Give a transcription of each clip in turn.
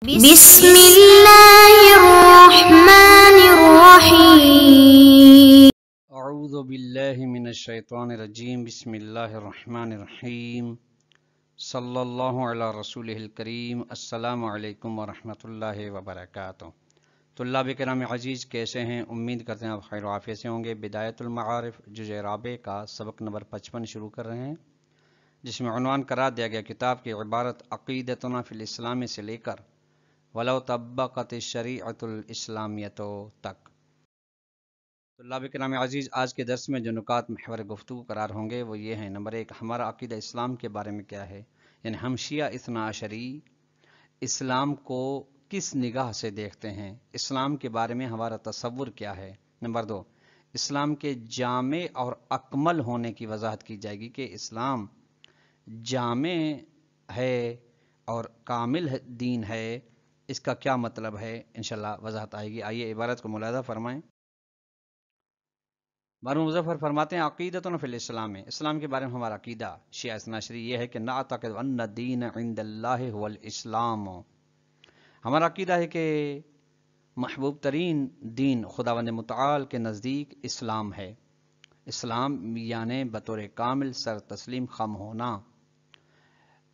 بسم اللہ الرحمن الرحیم اعوذ باللہ من الشیطان الرجیم بسم اللہ الرحمن الرحیم صلی اللہ علی رسولہ الکریم السلام علیکم ورحمۃ اللہ وبرکاتہ۔ طلاب کرام عزیز، کیسے ہیں؟ امید کرتے ہیں آپ خیر و عافیت سے ہوں گے۔ بدایت المعارف جزء رابع کا سبق نمبر 55 شروع کر رہے ہیں، جس میں عنوان قرار دیا گیا کتاب کی عبارت عقیدتنا فی الاسلام سے لے کر ولو طبقت الشریعۃ الاسلامیۃ تک۔ طلاب کرام عزیز، آج کے درس میں جو نکات محور گفتگو قرار ہوں گے وہ یہ ہیں۔ نمبر 1، ہمارا عقیدہ اسلام کے بارے میں کیا ہے، یعنی ہم شیعہ اثنا عشری اسلام کو کس نگاہ سے دیکھتے ہیں، اسلام کے بارے میں ہمارا تصور کیا ہے۔ نمبر 2، اسلام کے جامع اور اکمل ہونے کی وضاحت کی جائے گی کہ اسلام جامع ہے اور کامل دین ہے، اس کا کیا مطلب ہے، انشاءاللہ وضاحت آئے گی۔ آئیے عبارت کو ملاحظہ فرمائیں۔ بارہ مظفر فرماتے ہیں عقیدتنا فی الاسلام، اسلام کے بارے میں ہمارا عقیدہ شیعہ اثنا عشری یہ ہے کہ نعتقد ان الدین عند اللہ هو الاسلام، ہمارا عقیدہ ہے کہ محبوب ترین دین خداوند متعال کے نزدیک اسلام ہے۔ اسلام یعنی بطور کامل سر تسلیم خم ہونا۔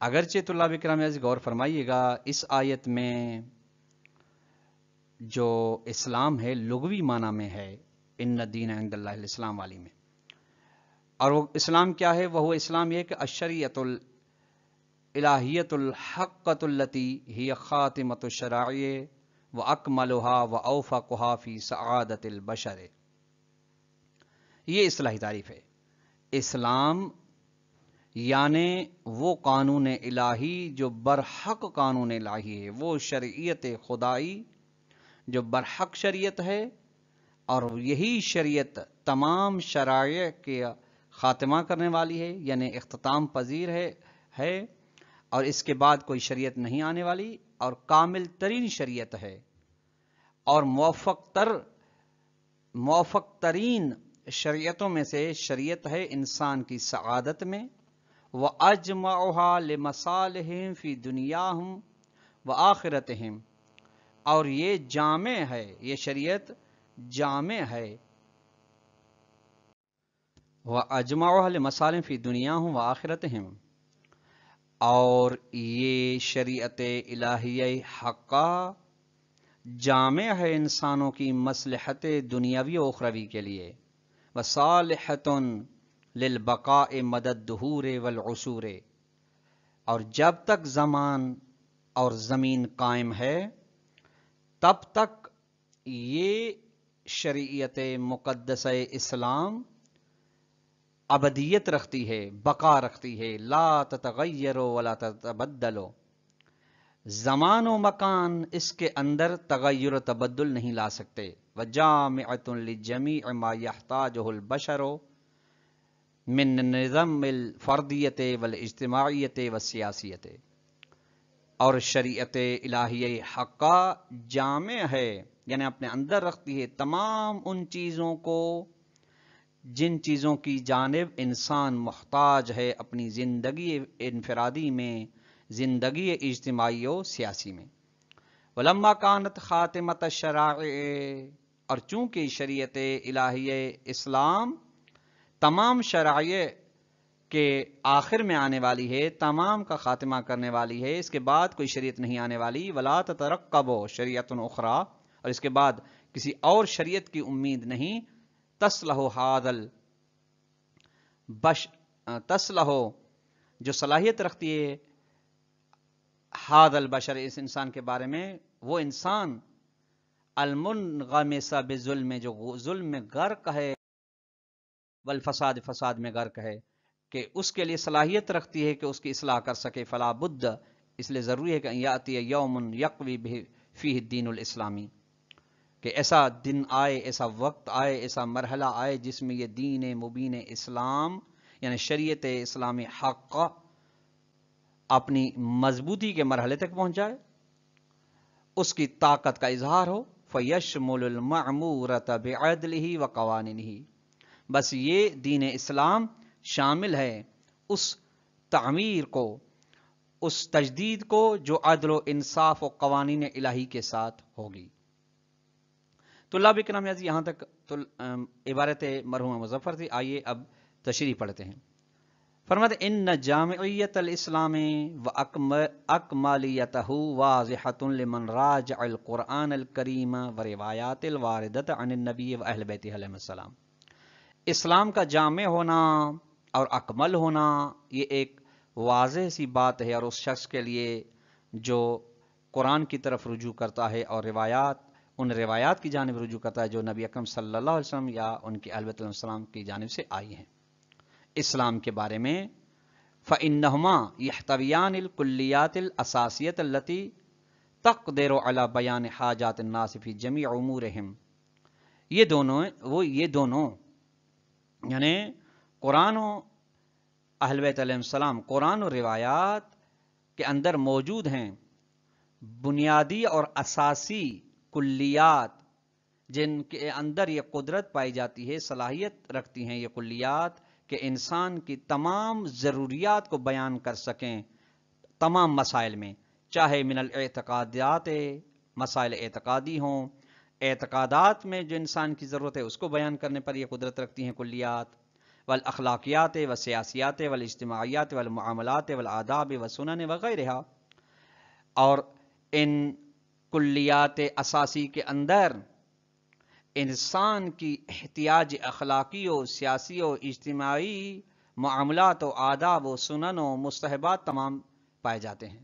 اگرچہ طلاب کرام عزیز غور فرمائیے گا، اس آیت میں جو اسلام ہے لغوی معنی میں ہے، ان الدین عند اللہ الاسلام والی میں، اور وہ اسلام کیا ہے؟ وہ اسلام یہ کہ الشریعۃ الالہیۃ الحقۃ التی ہی خاتمۃ الشرائع واکملها واوفقها فی سعادۃ البشر، یہ اصطلاحی تعریف ہے۔ اسلام یعنی وہ قانون الہی جو برحق قانون الہی ہے، وہ شریعت خدائی جو برحق شریعت ہے، اور یہی شریعت تمام شرائع کے خاتمہ کرنے والی ہے، یعنی اختتام پذیر ہے اور اس کے بعد کوئی شریعت نہیں آنے والی، اور کامل ترین شریعت ہے، اور موفق ترین شریعتوں میں سے شریعت ہے انسان کی سعادت میں، وَأَجْمَعُهَا لِمَصَالِحِهِمْ فِي دُنْيَاهُمْ وَآخِرَتِهِمْ، اور یہ جامع ہے، یہ شریعت جامع ہے، وَأَجْمَعُهَا لِمَصَالِحِهِمْ فِي دُنْيَاهُمْ وَآخِرَتِهِمْ، اور یہ شریعت الہیہ حقہ جامع ہے انسانوں کی مصلحت دنیاوی و اخروی کے لیے، وَصَالِحَةٌ لِلْبَقَاءِ مَدَى الدُّهُورِ وَالْعُصُورِ، اور جب تک زمان اور زمین قائم ہے تب تک یہ شریعت مقدس اسلام ابدیت رکھتی ہے، بقا رکھتی ہے، لا تتغیر ولا تتبدل، زمان و مکان اس کے اندر تغیر و تبدل نہیں لا سکتے، وجامعۃ لجمیع ما یحتاجہ البشر من نظم الفردیت والاجتماعیت والسیاسیت، اور شریعت الہیہ حقہ جامع ہے، یعنی اپنے اندر رکھتی ہے تمام ان چیزوں کو جن چیزوں کی جانب انسان محتاج ہے اپنی زندگی انفرادی میں، زندگی اجتماعی و سیاسی میں۔ ولما کانت خاتمۃ الشرائع، اور چونکہ شریعت الہیہ اسلام تمام شرائع کے آخر میں آنے والی ہے، تمام کا خاتمہ کرنے والی ہے، اس کے بعد کوئی شریعت نہیں آنے والی، ولا تترقب شریعت اخرى، اور اس کے بعد کسی اور شریعت کی امید نہیں، تصلح جو صلاحیت رکھتی ہے ھذا البشر، اس انسان کے بارے میں، وہ انسان المنغمس بظلم، جو ظلم میں غرق ہے، والفساد، فساد میں غرق ہے، کہ اس کے لیے صلاحیت رکھتی ہے کہ اس کی اصلاح کر سکے، فلا بد، اس لیے ضروری ہے کہ یاتی یوم یقوی فیہ الدین الاسلامی، کہ ایسا دن آئے، ایسا وقت آئے، ایسا مرحلہ آئے جس میں یہ دین مبین اسلام یعنی شریعت اسلامی حق اپنی مضبوطی کے مرحلے تک پہنچ جائے، اس کی طاقت کا اظہار ہو، فَيَشْمُلُ الْمَعْمُورَةَ بِعَدْلِهِ وَقَوَانِنِهِ، بس یہ دین اسلام شامل ہے اس تعمیر کو، اس تجدید کو جو عدل و انصاف و قوانین الہی کے ساتھ ہوگی۔ طلاب اکرام عزیز، یہاں تک تو عبارت مرحوم مظفر تھی۔ آئیے اب تشریح پڑھتے ہیں۔ فرماتے ان جامعیت الاسلام و اکمالیتہ واضحۃ لمن راجع القرآن الکریم و روایات الواردۃ عن النبی و اہل بیتہ علیہ السلام۔ اسلام کا جامع ہونا اور اکمل ہونا یہ ایک واضح سی بات ہے، اور اس شخص کے لیے جو قرآن کی طرف رجوع کرتا ہے اور ان روایات کی جانب رجوع کرتا ہے جو نبی اکرم صلی اللہ علیہ وسلم یا ان کے اہل بیت علیہ السلام کی جانب سے آئی ہیں اسلام کے بارے میں۔ فَإِنَّهُمَا يَحْتَوِيَانِ الْكُلِّيَّاتِ الْأَسَاسِيَّةَ الَّتِي تَقْدِرُ عَلَى بَيَانِ حَاجَاتِ النَّاسِ فِي جَمِيعِ أُمُورِهِمْ۔ یہ دونوں یعنی قرآن و اہل بیت علیہ السلام، قرآن و روایات کے اندر موجود ہیں بنیادی اور اساسی کلیات، جن کے اندر یہ قدرت پائی جاتی ہے، صلاحیت رکھتی ہیں یہ کلیات کہ انسان کی تمام ضروریات کو بیان کر سکیں تمام مسائل میں، چاہے من الاعتقادات مسائل اعتقادی ہوں، اعتقادات میں جو انسان کی ضرورت ہے اس کو بیان کرنے پر یہ قدرت رکھتی ہیں کلیات، والاخلاقیات والسیاسیات والاجتماعیات والمعاملات والآداب والسنن وغیرہ۔ اور ان کلیات اساسی کے اندر انسان کی احتیاج اخلاقی و سیاسی و اجتماعی معاملات و آداب و سنن و مستحبات تمام پائے جاتے ہیں۔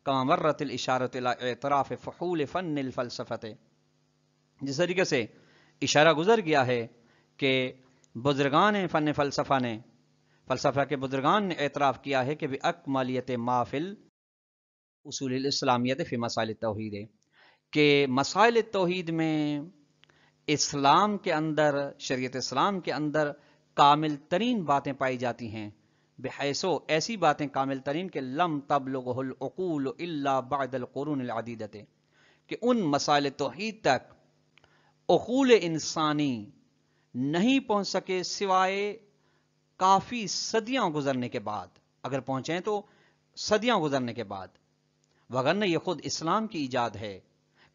کما مرت الاشارۃ الی اعتراف فحول فن الفلسفۃ، جس طریقے سے اشارہ گزر گیا ہے کہ بزرگان فن فلسفہ کے بزرگان نے اعتراف کیا ہے کہ باکمالیت ما فی اصول الاسلامیت فی مسائل التوحید، کہ مسائل توحید میں اسلام کے اندر، شریعت اسلام کے اندر کامل ترین باتیں پائی جاتی ہیں، بحیث ایسی باتیں کامل ترین کہ لم تبلغہ العقول الا بعد القرون العدیدۃ، کہ ان مسائل توحید تک عقول انسانی نہیں پہنچ سکے سوائے کافی صدیاں گزرنے کے بعد، اگر پہنچیں تو صدیاں گزرنے کے بعد، وگرنہ یہ خود اسلام کی ایجاد ہے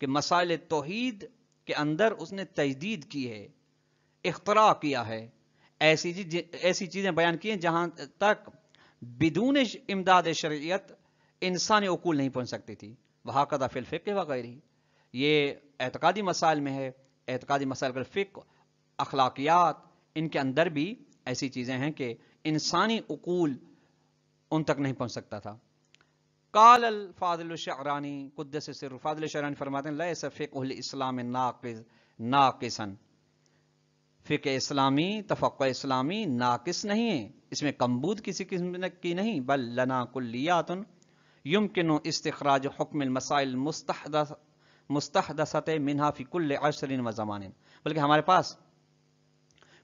کہ مسائل توحید کے اندر اس نے تجدید کی ہے، اختراع کیا ہے، ایسی چیزیں بیان کی ہیں جہاں تک بدون امداد شرعیت انسانی عقول نہیں پہنچ سکتی تھی۔ وہکذا فی الفقہ وغیرہ، یہ اعتقادی مسائل میں ہے، اعتقادی مسائل کا فقہ، اخلاقیات، ان کے اندر بھی ایسی چیزیں ہیں کہ انسانی عقول ان تک نہیں پہنچ سکتا تھا۔ قال الفاضل الشعرانی قدس سر، فاضل الشعرانی فرماتے ہیں لیس فقہ الاسلام ناقصا، فقہ اسلامی، تفقہ اسلامی ناقص نہیں ہے، اس میں کمبود کسی قسم کی نہیں، بل لنا کلیات یمکن استخراج حکم المسائل مستحدثۃ منہا فی کل عصر و زمان، بلکہ ہمارے پاس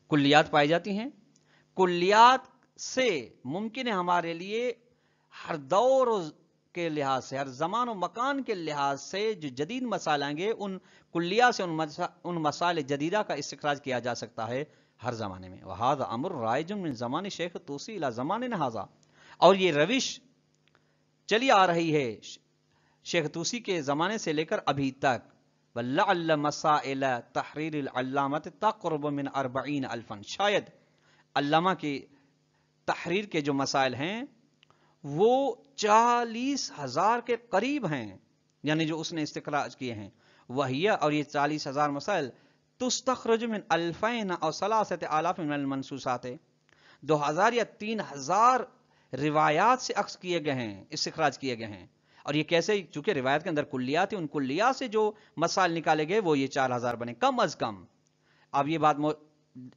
کلیات پائی جاتی ہیں، کلیات سے ممکن ہے ہمارے لیے ہر دور کے لحاظ سے، ہر زمان و مکان کے لحاظ سے جو جدید مسائل آئیں گے ان کلیات سے ان مسائل جدیدہ کا استخراج کیا جا سکتا ہے ہر زمانے میں۔ وہذا امر رائج من زمان شیخ طوسی الی زماننا ھذا، اور یہ روش چلی آ رہی ہے شیخ طوسی کے زمانے سے لے کر ابھی تک۔ وَلَعَلَّ مَسَائِلَ تحریر العلامت تقرب من 40,000، شاید علامہ کی تحریر کے جو مسائل ہیں وہ 40,000 کے قریب ہیں، یعنی جو اس نے استخراج کیے ہیں، وہی اور یہ 40,000 مسائل تستخرج من 2,000 اور 3,000 من المنصوصات، 2,000 یا 3,000 روایات سے اخذ کیے گئے ہیں، استخراج کیے گئے ہیں۔ اور یہ کیسے؟ چونکہ روایت کے اندر کلیات ہیں، ان کلیات سے جو مسائل نکالے گئے وہ یہ 4,000 بنے کم از کم۔ آپ یہ بات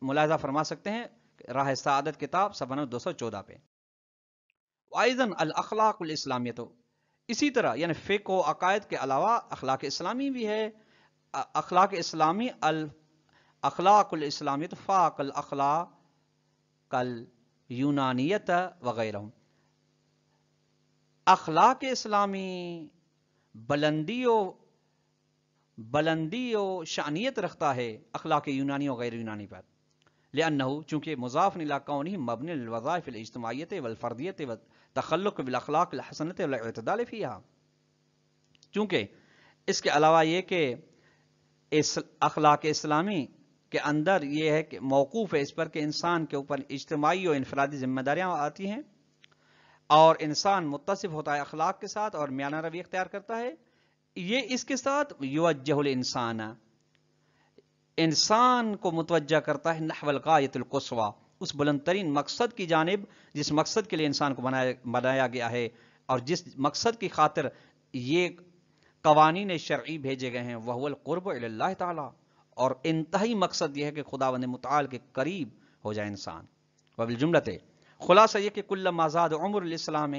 ملاحظہ فرما سکتے ہیں راہ سعادت کتاب صفحہ نمبر 214 پہ۔ وَأَيْضًا الاخلاق الاسلامیہ، اسی طرح یعنی فقہ و عقائد کے علاوہ اخلاق اسلامی بھی ہے۔ اخلاق اسلامی، اخلاق الاسلامیہ فاق الاخلاق اليونانیت وغیرہ، اخلاق اسلامی بلندی و شانیت رکھتا ہے اخلاق یونانی و غیر یونانی پر، لأنه چونکہ مضاف الی کونہ مبنی للوظائف الاجتماعیت والفردیت تخلق بالاخلاق الحسنۃ والاعتدال فیہا، چونکہ اس کے علاوہ یہ کہ اخلاق اسلامی کے اندر یہ ہے کہ موقوف ہے اس پر کہ انسان کے اوپر اجتماعی و انفرادی ذمہ داریاں آتی ہیں، اور انسان متصف ہوتا ہے اخلاق کے ساتھ اور میانہ روی اختیار کرتا ہے. یہ اس کے ساتھ یوجہ الانسان، انسان کو متوجہ کرتا ہے نحو الغایۃ القصویٰ، اس بلند ترین مقصد کی جانب جس مقصد کے لیے انسان کو بنایا گیا ہے، اور جس مقصد کی خاطر یہ قوانین شرعی بھیجے گئے ہیں، وہ القرب الی اللہ تعالی، اور انتہائی مقصد یہ ہے کہ خداوند متعال کے قریب ہو جائے انسان. وبالجملۃ خلاصہ یہ کہ کلما زاد عمر الاسلام،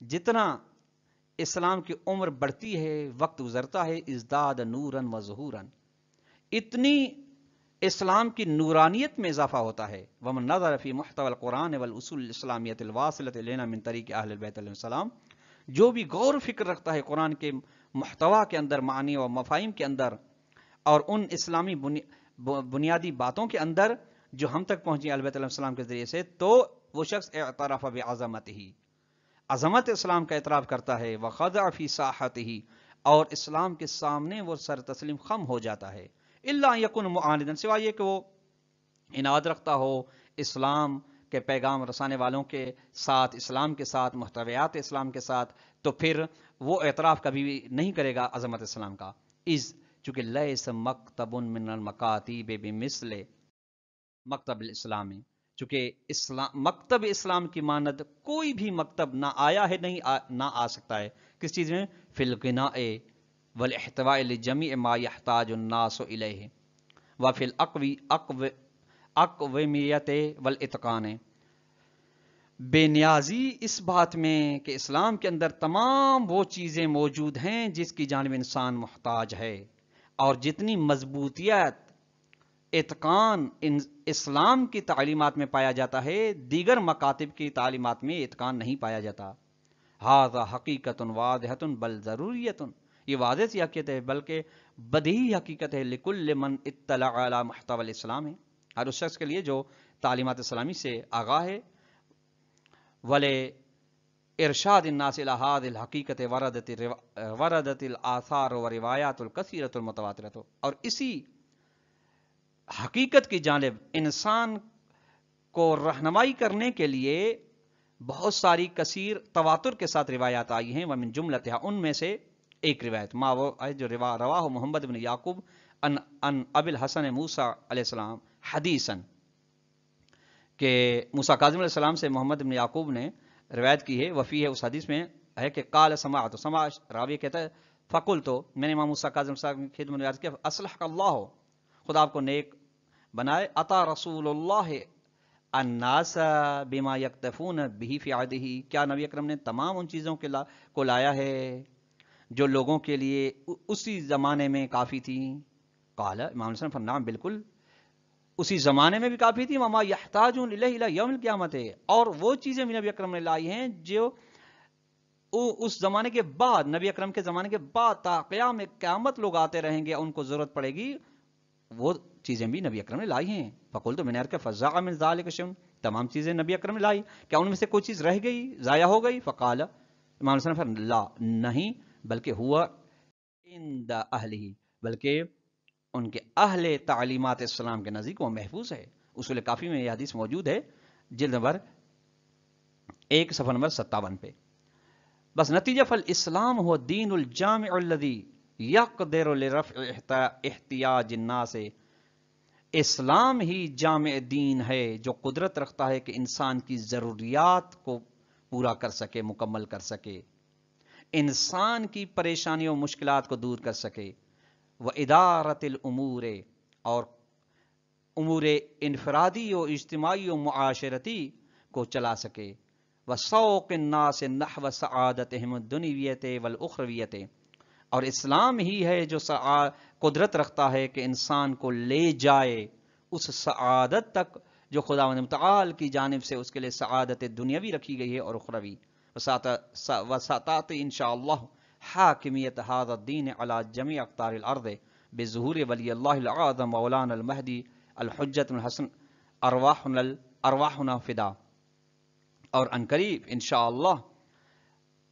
جتنا اسلام کی عمر بڑھتی ہے، وقت گزرتا ہے، ازداد نورا و ظہورا، اتنی اسلام کی نورانیت میں اضافہ ہوتا ہے. ومن نظر فی محتوى القرآن والاصول الاسلامیۃ الواصلۃ الینا من طریق اہل البیت علیہ السلام، جو بھی غور و فکر رکھتا ہے قرآن کے محتوا کے اندر، معانی و مفاہیم کے اندر، اور ان اسلامی بنیادی باتوں کے اندر جو ہم تک پہنچی اہل بیت علیہ السلام کے ذریعے سے، تو وہ شخص اعترف بعظمتہ، عظمت اسلام کا اعتراف کرتا ہے، وخضع فی ساحتہ، اور اسلام کے سامنے وہ سر تسلیم خم ہو جاتا ہے. الا ان یکن معاندا، سوائے یہ کہ وہ اناد رکھتا ہو اسلام کے پیغام رسانے والوں کے ساتھ، اسلام کے ساتھ، محتویات اسلام کے ساتھ، تو پھر وہ اعتراف کبھی بھی نہیں کرے گا عظمت اسلام کا. چونکہ لیس مکتب من المکاتب بمثل مکتب الاسلامی، چونکہ مکتب اسلام کی مانند کوئی بھی مکتب نہ آیا ہے، نہ آ سکتا ہے. کس چیز میں؟ فی الغناء والاحتواء لجمیع ما یحتاج الناس الیہ، وفی الاقومیت والاتقان، بے نیازی اس بات میں کہ اسلام کے اندر تمام وہ چیزیں موجود ہیں جس کی جانب انسان محتاج ہے، اور جتنی مضبوطیت اتقان اسلام کی تعلیمات میں پایا جاتا ہے، دیگر مکاتب کی تعلیمات میں اتقان نہیں پایا جاتا. ھذا حقیقت واضحۃ بل ضروریۃ، یہ واضح سی حقیقت ہے بلکہ بدیہی حقیقت ہے. لکل من اطلع علی محتوى الاسلام، ہر اس شخص کے لیے جو تعلیمات اسلامی سے آگاہ ہے. ولے ارشاد الناس الی ھذی الحقیقت وردت الاثار و روایات الکثیرۃ المتواترۃ، اور اسی حقیقت کی جانب انسان کو رہنمائی کرنے کے لیے بہت ساری کثیر تواتر کے ساتھ روایات آئی ہیں. ومن جملتها، ان میں سے ایک روایت ما وہ ہے جو رواہ محمد بن یعقوب ان ابی الحسن موسیٰ علیہ السلام حدیثا، کہ موسیٰ کاظم علیہ السلام سے محمد بن یعقوب نے روایت کی ہے. وفی ہے، اس حدیث میں ہے کہ قال سمعت، راوی کہتا ہے فقلت، میں نے امام موسیٰ کاظم صاحب کی خدمت میں عرض کیا، اصلحک اللہ، خدا آپ کو نیک بنائے، عطا رسول اللہ الناس بما یکتفون بہ فی عہدہ، کیا نبی اکرم نے تمام ان چیزوں کو لایا ہے جو لوگوں کے لیے اسی زمانے میں کافی تھیں؟ قال، امام حسن فرمایا نعم، بالکل اسی زمانے میں بھی کافی تھی. وما یحتاجون الیہ الی یوم القیامت، اور وہ چیزیں بھی نبی اکرم نے لائی ہیں جو اس زمانے کے بعد، نبی اکرم کے زمانے کے بعد تا قیام قیامت لوگ آتے رہیں گے، ان کو ضرورت پڑے گی، وہ چیزیں بھی نبی اکرم نے لائی ہیں. فقلت، میں نے عرض کیا فزع من ذلک شیء، تمام چیزیں نبی اکرم نے لائی، کیا ان میں سے کوئی چیز رہ گئی، ضائع ہو گئی؟ فقال، امام حسن فرمایا لا، نہیں، بلکہ ہوا عند اہلہ، بلکہ ان کے اہل تعلیمات اسلام کے نزدیک وہ محفوظ ہے. اصول کافی میں یہ حدیث موجود ہے، جلد نمبر 1 صفحہ نمبر 57 پہ. بس نتیجہ، فالاسلام هو الدین الجامع الذی یقدر لرفع احتیاج الناس، اسلام ہی جامع دین ہے جو قدرت رکھتا ہے کہ انسان کی ضروریات کو پورا کر سکے، مکمل کر سکے، انسان کی پریشانیوں و مشکلات کو دور کر سکے. وادارت الامور، اور امور انفرادی و اجتماعی و معاشرتی کو چلا سکے. وسوق الناس نحو سعادتہم الدنیویت والاخرویت، اور اسلام ہی ہے جو قدرت رکھتا ہے کہ انسان کو لے جائے اس سعادت تک جو خداوند متعال کی جانب سے اس کے لیے سعادت دنیاوی رکھی گئی ہے اور اخروی. وسطات انشاءاللہ حاکمیت ھذا الدین علی جمیع اقطار الارض بظہور ولی اللہ الاعظم مولانا المہدی الحجۃ الحسن ارواحنا فدا. اور عنقریب انشاءاللہ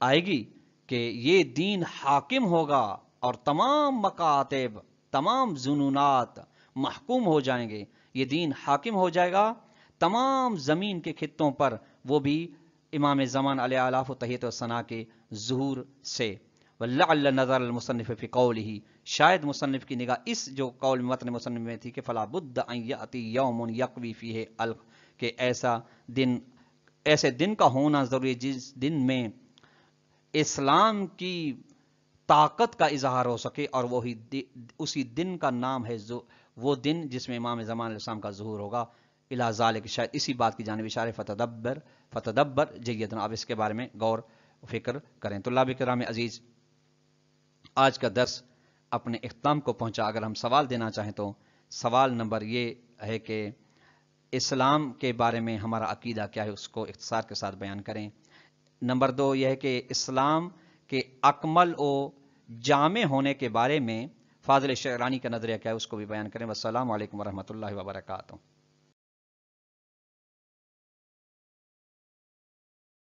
آئے گی کہ یہ دین حاکم ہوگا اور تمام مکاتب، تمام ظنونات محکوم ہو جائیں گے. یہ دین حاکم ہو جائے گا تمام زمین کے خطوں پر، وہ بھی امام زمان علیہ الاف و تحیت و ثنا کے ظہور سے. وَلَعَلَّ نَظَرَ الْمُصَنِّفِ فِي قَوْلِهِ، شاید مصنف کی نگاہ اس جو قول متن مصنف میں تھی کہ فَلَا بُدَّ أَن يَأْتِي يَوْمٌ يَقْوِي فِيهِ الْخَلْقُ، کہ ایسے دن کا ہونا ضروری جس دن میں اسلام کی طاقت کا اظہار ہو سکے، اور وہی اسی دن کا نام ہے وہ دن جس میں امام زمان علیہ السلام کا ظہور ہوگا. الی ذالک، شاید اسی بات کی جانب اشارہ فتدبر جیدن، آپ اس کے بارے میں غور و فکر کریں. طلاب کرام عزیز، آج کا درس اپنے اختتام کو پہنچا. اگر ہم سوال دینا چاہیں تو سوال نمبر یہ ہے کہ اسلام کے بارے میں ہمارا عقیدہ کیا ہے، اس کو اختصار کے ساتھ بیان کریں. نمبر 2 یہ ہے کہ اسلام کے اکمل و جامع ہونے کے بارے میں فاضل شعرانی کا نظریہ کیا ہے، اس کو بھی بیان کریں. والسلام علیکم ورحمۃ اللہ وبرکاتہ.